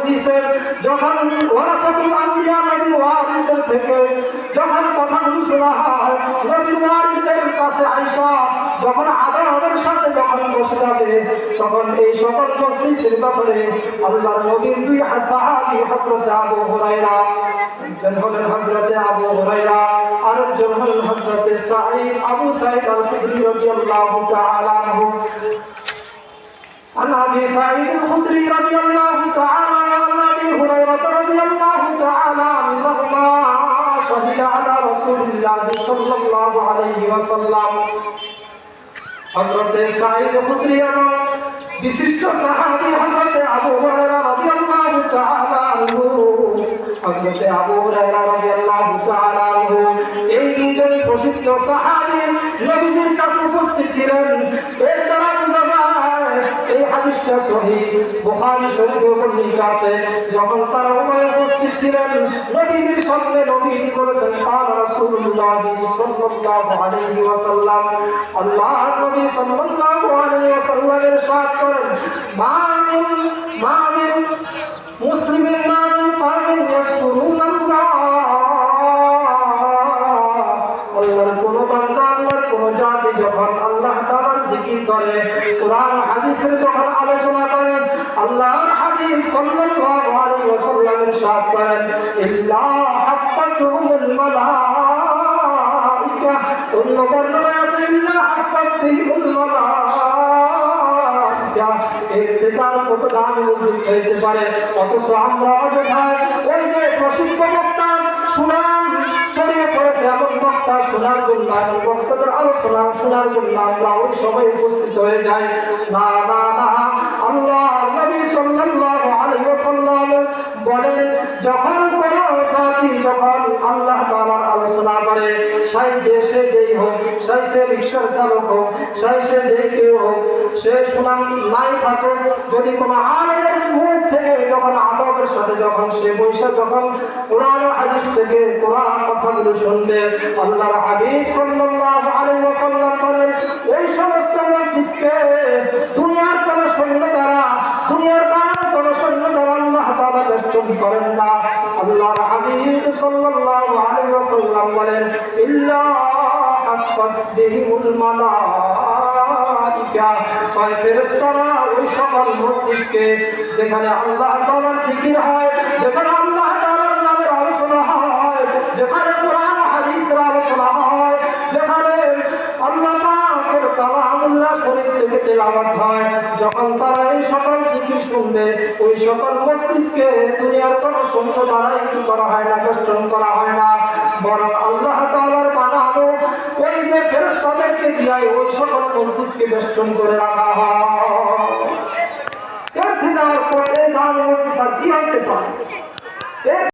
মজলিসের যখন ওয়ারাসাতুল আম্বিয়া নবী ওয়ারিসদের থেকে যখন কথাগুলো শোনা হয়, নবী ওয়ারিসদের কাছে আয়েশা যখন আদরের সাথে যখন বসে যাবে, তখন এই সকল মজলিসের ব্যাপারে আল্লাহর নবীর দুই সাহাবী হযরত আবু হুরায়রা, একজন হলেন হযরত আবু হুরায়রা, আরেকজন হলেন হযরত আবু সাঈদ আল-খুদরি রাদিয়াল্লাহু তাআলা আনহু। عن ابي سعيد الخدري رضي الله تعالى عن ابي هريره رضي الله تعالى عنهما شهد على رسول الله صلى الله عليه وسلم। হযরত সাঈদ খুদরি এবং বিশিষ্ট সাহাবী হযরত আবু হুরায়রা রাদিয়াল্লাহু তাআলা আনহু, হযরত আবু হুরায়রা রাদিয়াল্লাহু তাআলা আনহু এই দুজন প্রসিদ্ধ সাহাবী নবীজির কাছে উপস্থিত ছিলেন। এর দ্বারা বোঝা যায় এই হাদিসটা সহিহ বুখারী শরীফে বর্ণিত আছে। যখন তারা উভয়ে উপস্থিত ছিলেন, নবীজির সামনে নবীজি বলেছেন, কালা রাসূলুল্লাহ সাল্লাল্লাহু আলাইহি ওয়াসাল্লাম, আল্লাহর নবী সাল্লাল্লাহু আলাইহি ওয়াসাল্লাম ইরশাদ করেন, মা মিন মুসলিমিন মা মিন কওমিন ইয়াসকুরুনাল্লাহ, আল্লাহর কোন বান্দা, আল্লাহর কোন জাতি যখন আল্লাহ তাআলার জিকির করে, কুরআন হাদিসের যখন আলোচনা করে, আল্লাহর হাবিব সাল্লাল্লাহু আলাইহি ওয়াসাল্লাম ইরশাদ করেন, ইল্লা হাফাতুহুল মালায়েকা, অন্য বর্ণনায় আছে ইল্লা হাফাতুহুল মালায়েকা। ইফতিদার কত দাম মজলিস হইতে পারে, অথচ আমরা অযথায় ওই যে প্রসিদ্ধ বক্তা সুনাম ছড়িয়ে পড়েছে এমন বক্তা শোনার জন্য, এমন বক্তাদের আলোচনা শোনার জন্য আমরা ওই সময় উপস্থিত হয়ে যাই। না না না, আল্লাহ নবী সাল্লাল্লাহু আলাইহি ওয়াসাল্লাম বলেন, যখন কোন জাতি যখন আল্লাহ তাআলার আলোচনা করে, সেই দেশে যেই হোক, সেই সে রিকশার চালক হোক, সেই সে যেই কেউ হোক, সে সুনাম নাই থাকুক, যদি কোনো আলেমের মুখ থেকে যখন আদবের সাথে যখন সে বৈশা যখন কোরআন হাদিস থেকে কোরআন কথাগুলো শুনবে, আল্লাহর হাবিব সাল্লাল্লাহু আলাইহি ওয়াসাল্লাম বলেন, ওই সমস্ত মজলিসকে দুনিয়ার কোন সৈন্য দ্বারা, দুনিয়ার কোন সৈন্য দ্বারা আল্লাহ তাআলা বেষ্টন করেন না। আল্লাহর হাবিব সাল্লাল্লাহু আলাইহি ওয়াসাল্লাম বলেন, ইল্লা হাফাত বিহিমুল মালায়েকা, ছয় ফেরেশতারা ওই সকল মজলিসকে যেখানে আল্লাহ তাআলার জিকির হয়, যেখানে আল্লাহ তাআলার নামের আলোচনা হয়, যেখানে কোরআন হাদিসের আলোচনা হয়, যেখানে আল্লাহ পাকের কালামুল্লাহ শরীফ থেকে তেলাওয়াত হয়, যখন তারা এই সকল জিকির শুনবে, ওই সকল মজলিসকে দুনিয়ার কোন সৈন্য দ্বারাই কি করা হয় না, বেষ্টন করা হয় না, বরং আল্লাহ তাআলার বানানো ওই যে ফেরেশতাদেরকে দিয়ে ওই সকল মজলিসকে বেষ্টন করে রাখা হয়। এর থেকে আর পরে জানো কি হইতে পারে।